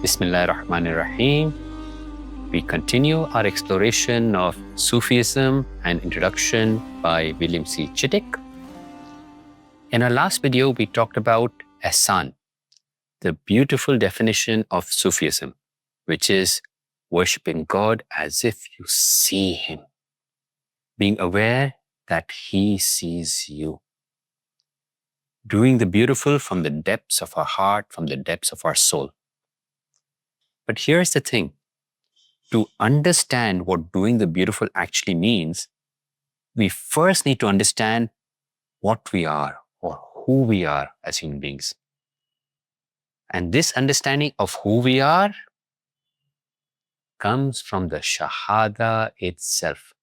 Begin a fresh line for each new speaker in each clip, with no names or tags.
Bismillahirrahmanirrahim. We continue our exploration of Sufism, an introduction by William C. Chittick. In our last video, we talked about Ihsan, the beautiful definition of Sufism, which is worshipping God as if you see Him, being aware that He sees you, doing the beautiful from the depths of our heart, from the depths of our soul. But here's the thing. To understand what doing the beautiful actually means, we first need to understand what we are or who we are as human beings. And this understanding of who we are comes from the Shahada itself.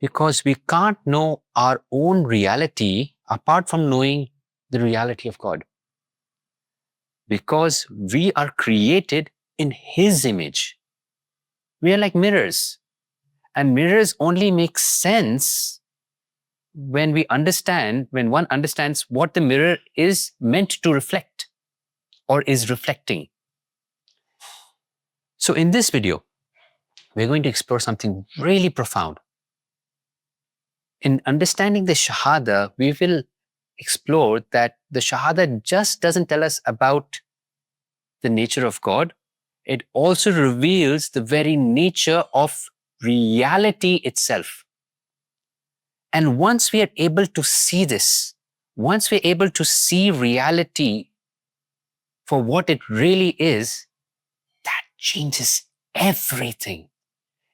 Because we can't know our own reality apart from knowing the reality of God. Because we are created in His image. We are like mirrors. And mirrors only make sense when one understands what the mirror is meant to reflect or is reflecting. So in this video, we're going to explore something really profound. In understanding the Shahada, we will explore that the Shahada just doesn't tell us about the nature of God. It also reveals the very nature of reality itself. And once we are able to see this, once we're able to see reality for what it really is, that changes everything.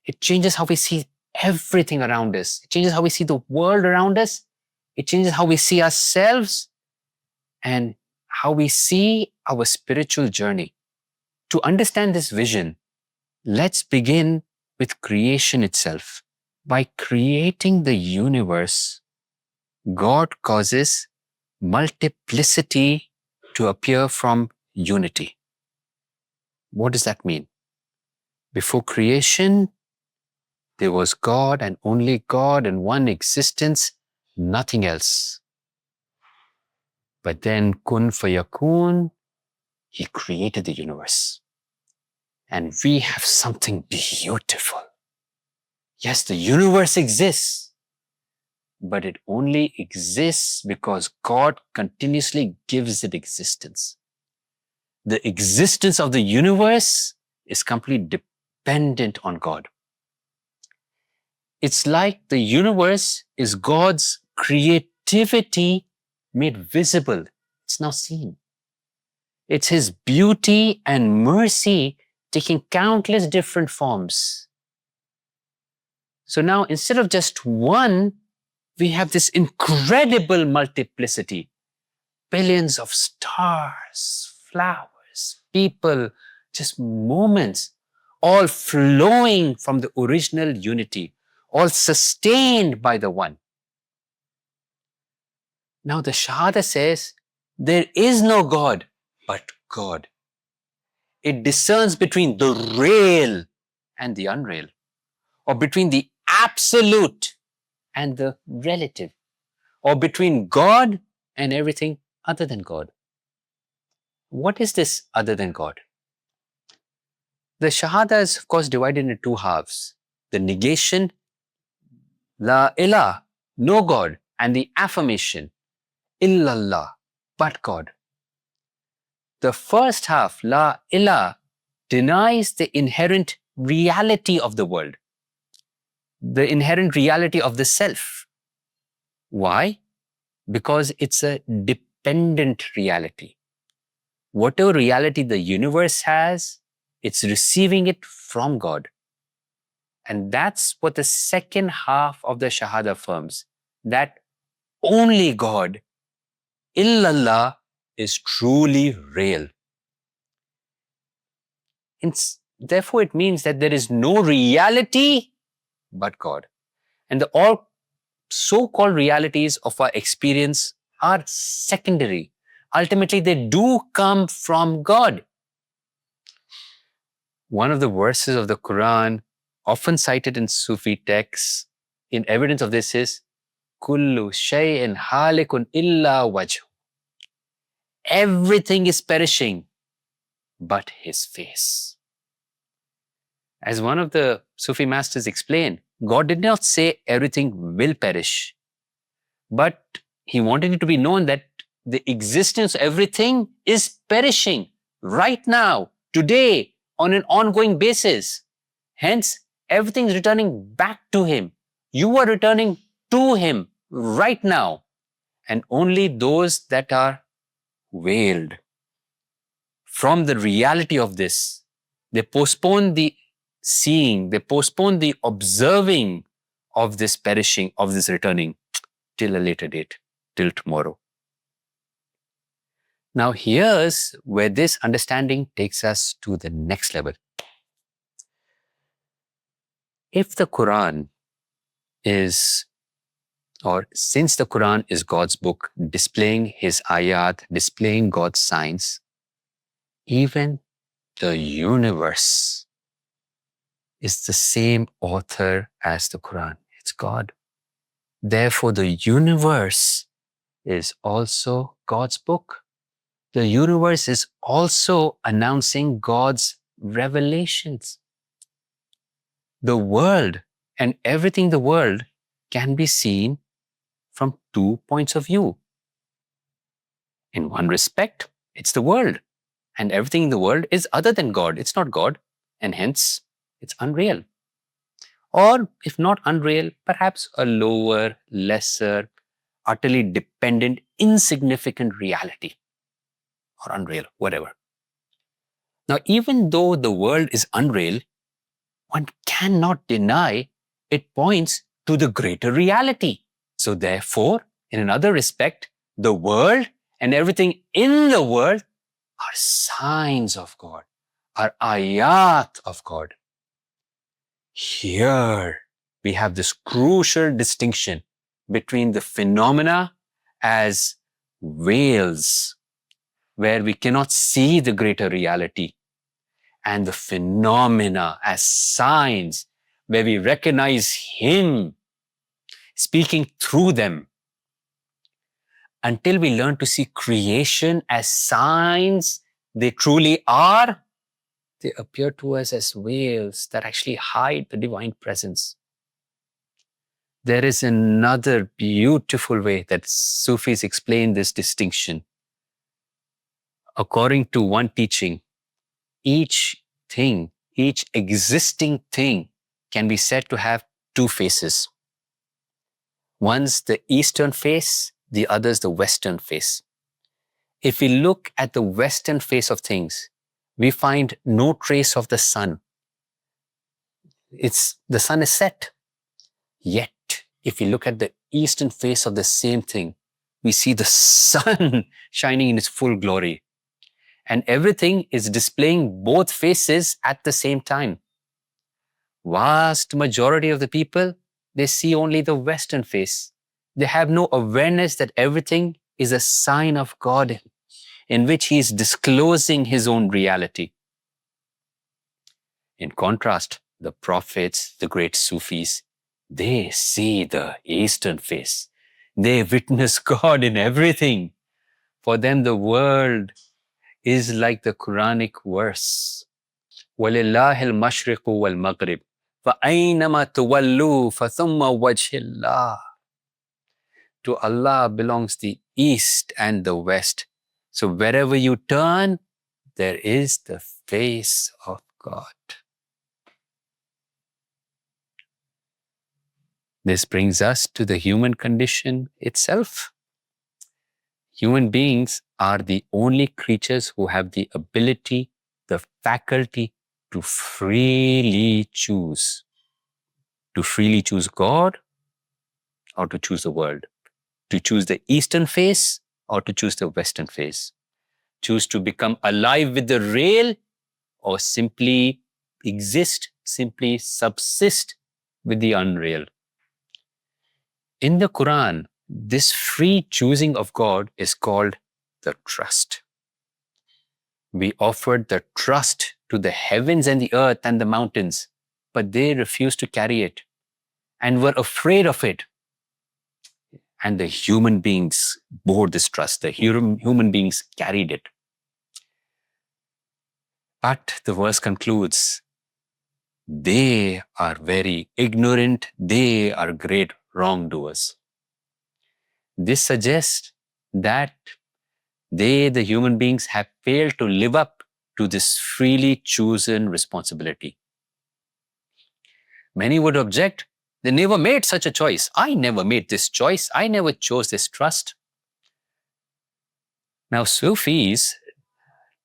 It changes how we see everything around us. It changes how we see the world around us. It changes how we see ourselves and how we see our spiritual journey. To understand this vision, let's begin with creation itself. By creating the universe, God causes multiplicity to appear from unity. What does that mean? Before creation, there was God and only God and one existence, nothing else. But then kun fayakun, He created the universe. And we have something beautiful. Yes, the universe exists, but it only exists because God continuously gives it existence. The existence of the universe is completely dependent on God. It's like the universe is God's creativity made visible. It's now seen. It's His beauty and mercy taking countless different forms. So now, instead of just one, we have this incredible multiplicity. Billions of stars, flowers, people, just moments, all flowing from the original unity, all sustained by the one. Now the Shahada says, there is no God but God. It discerns between the real and the unreal, or between the absolute and the relative, or between God and everything other than God. What is this other than God? The Shahada is, of course, divided into two halves. The negation, la ilaha, no God, and the affirmation, illallah, but God. The first half, la ilaha, denies the inherent reality of the world, the inherent reality of the self. Why? Because it's a dependent reality. Whatever reality the universe has, it's receiving it from God. And that's what the second half of the Shahada affirms, that only God, illallah, is truly real. Therefore, it means that there is no reality but God. And all so-called realities of our experience are secondary. Ultimately, they do come from God. One of the verses of the Quran, often cited in Sufi texts, in evidence of this is, Kullu shay'in halikun illa wajh. Everything is perishing but his face. As one of the Sufi masters explained, God did not say everything will perish, but he wanted it to be known that the existence of everything is perishing right now, today, on an ongoing basis. Hence, everything is returning back to him. You are returning to him right now. And only those that are veiled from the reality of this, they postpone the seeing, they postpone the observing of this perishing, of this returning till a later date, till tomorrow. Now, here's where this understanding takes us to the next level. If the Quran is, or since the Quran is God's book, displaying his ayat, displaying God's signs, even the universe is the same author as the Quran. It's God. Therefore, the universe is also God's book. The universe is also announcing God's revelations. The world and everything in the world can be seen from 2 points of view. In one respect, it's the world, and everything in the world is other than God. It's not God, and hence it's unreal. Or if not unreal, perhaps a lower, lesser, utterly dependent, insignificant reality, or unreal, whatever. Now, even though the world is unreal, one cannot deny it points to the greater reality. So therefore, in another respect, the world and everything in the world are signs of God, are ayat of God. Here we have this crucial distinction between the phenomena as veils, where we cannot see the greater reality, and the phenomena as signs, where we recognize him speaking through them. Until we learn to see creation as signs they truly are, they appear to us as veils that actually hide the divine presence. There is another beautiful way that Sufis explain this distinction. According to one teaching, each thing, each existing thing can be said to have 2 faces. One's the eastern face, the other's the western face. If we look at the western face of things, we find no trace of the sun. The sun is set. Yet, if we look at the eastern face of the same thing, we see the sun shining in its full glory. And everything is displaying both faces at the same time. Vast majority of the people, they see only the western face. They have no awareness that everything is a sign of God in which he is disclosing his own reality. In contrast, the prophets, the great Sufis, they see the eastern face. They witness God in everything. For them, the world is like the Quranic verse. وَلِلَّهِ الْمَشْرِقُ وَالْمَغْرِبُ فَأَيْنَمَا تُوَلُّوا فَثُمَّ وَجْهِ اللَّهِ. To Allah belongs the east and the west. So wherever you turn, there is the face of God. This brings us to the human condition itself. Human beings are the only creatures who have the ability, the faculty to freely choose. To freely choose God or to choose the world. To choose the eastern face or to choose the western face. Choose to become alive with the real or simply exist, simply subsist with the unreal. In the Quran, this free choosing of God is called the trust. We offered the trust to the heavens and the earth and the mountains, but they refused to carry it and were afraid of it. And the human beings bore this trust. The human beings carried it. But the verse concludes, they are very ignorant, they are great wrongdoers. This suggests that they, the human beings, have failed to live up to this freely chosen responsibility. Many would object, they never made such a choice. I never made this choice. I never chose this trust. Now, Sufis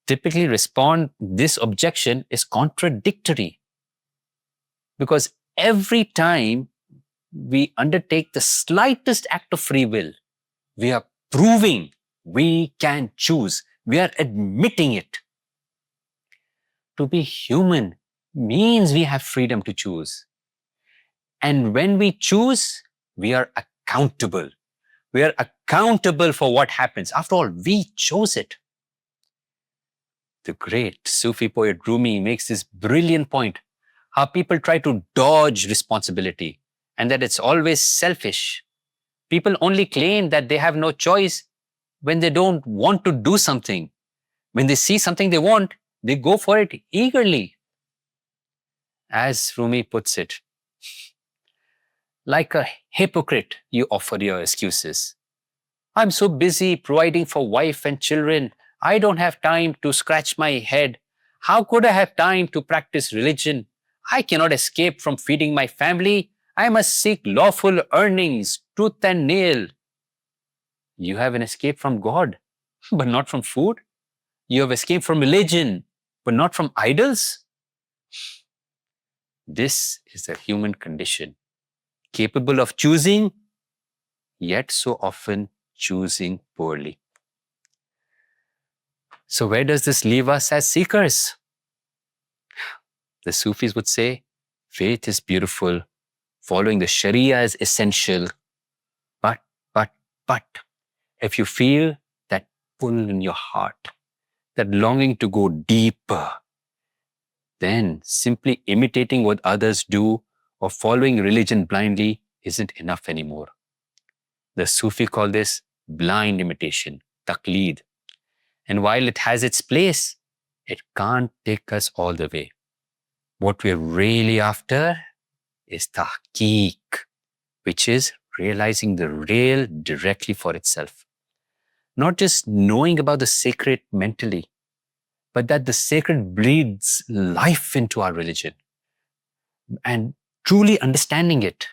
typically respond, this objection is contradictory. Because every time we undertake the slightest act of free will, we are proving we can choose. We are admitting it. To be human means we have freedom to choose. And when we choose, we are accountable. We are accountable for what happens. After all, we chose it. The great Sufi poet Rumi makes this brilliant point, how people try to dodge responsibility and that it's always selfish. People only claim that they have no choice when they don't want to do something. When they see something they want, they go for it eagerly. As Rumi puts it, like a hypocrite, you offer your excuses. I'm so busy providing for wife and children. I don't have time to scratch my head. How could I have time to practice religion? I cannot escape from feeding my family. I must seek lawful earnings, tooth and nail. You have an escape from God, but not from food. You have escaped from religion, but not from idols. This is the human condition, capable of choosing, yet so often choosing poorly. So where does this leave us as seekers? The Sufis would say, faith is beautiful, following the Sharia is essential, but, if you feel that pull in your heart, that longing to go deeper, then simply imitating what others do or following religion blindly isn't enough anymore. The Sufi call this blind imitation, taqleed. And while it has its place, it can't take us all the way. What we're really after is tahqiq, which is realizing the real directly for itself. Not just knowing about the sacred mentally, but that the sacred breathes life into our religion. And truly understanding it,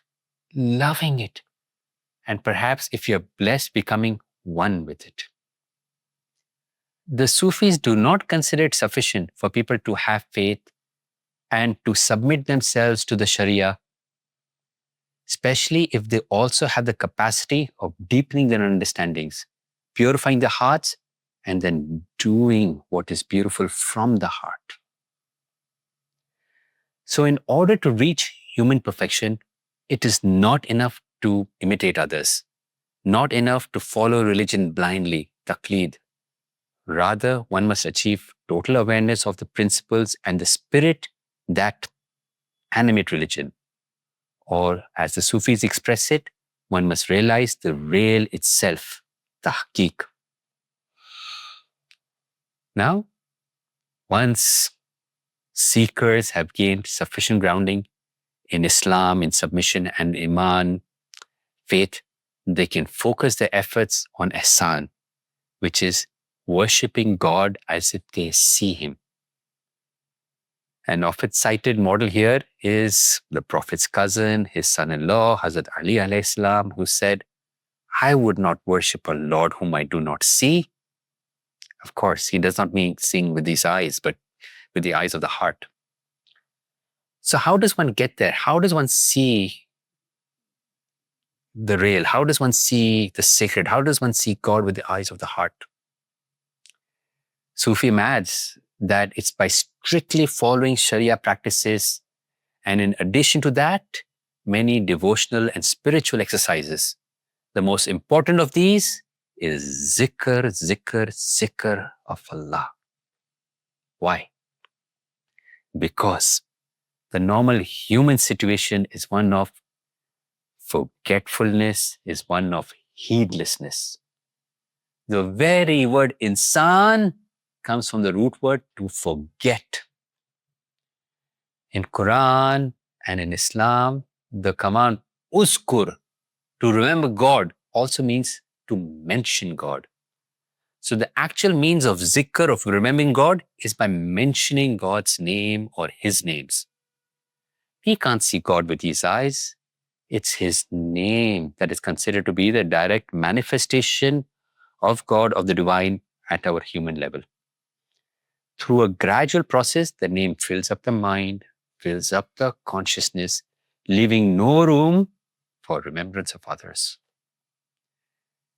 loving it, and perhaps if you're blessed, becoming one with it. The Sufis do not consider it sufficient for people to have faith and to submit themselves to the Sharia, especially if they also have the capacity of deepening their understandings, purifying their hearts, and then doing what is beautiful from the heart. So in order to reach human perfection, it is not enough to imitate others, not enough to follow religion blindly, taqleed. Rather, one must achieve total awareness of the principles and the spirit that animate religion. Or, as the Sufis express it, one must realize the real itself, tahqiq. Now, once seekers have gained sufficient grounding in Islam, in submission and Iman, faith, they can focus their efforts on ihsan, which is worshipping God as if they see Him. An oft cited model here is the Prophet's cousin, his son-in-law, Hazrat Ali alayhi salam, who said, I would not worship a Lord whom I do not see. Of course, he does not mean seeing with these eyes, but with the eyes of the heart. So how does one get there? How does one see the real? How does one see the sacred? How does one see God with the eyes of the heart? Sufism adds that it's by strictly following Sharia practices, and in addition to that, many devotional and spiritual exercises. The most important of these is zikr of Allah. Why? Because the normal human situation is one of forgetfulness, is one of heedlessness. The very word insan comes from the root word to forget. In Quran and in Islam, the command uskur, to remember God, also means to mention God. So the actual means of zikr, of remembering God, is by mentioning God's name or His names. We can't see God with these eyes. It's His name that is considered to be the direct manifestation of God, of the divine, at our human level. Through a gradual process, the name fills up the mind, fills up the consciousness, leaving no room for remembrance of others.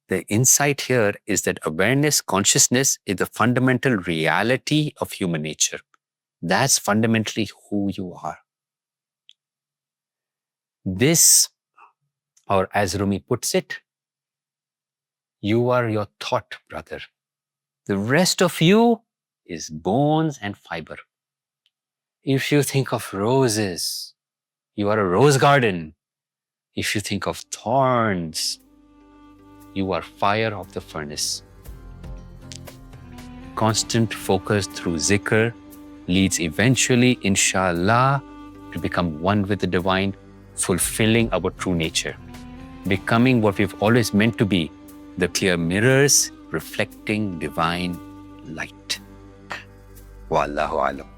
The insight here is that awareness, consciousness, is the fundamental reality of human nature. That's fundamentally who you are. This, or as Rumi puts it, you are your thought, brother. The rest of you is bones and fiber. If you think of roses, you are a rose garden. If you think of thorns, you are fire of the furnace. Constant focus through zikr leads eventually, inshallah, to become one with the divine, fulfilling our true nature, becoming what we've always meant to be, the clear mirrors reflecting divine light. Wallahu alam.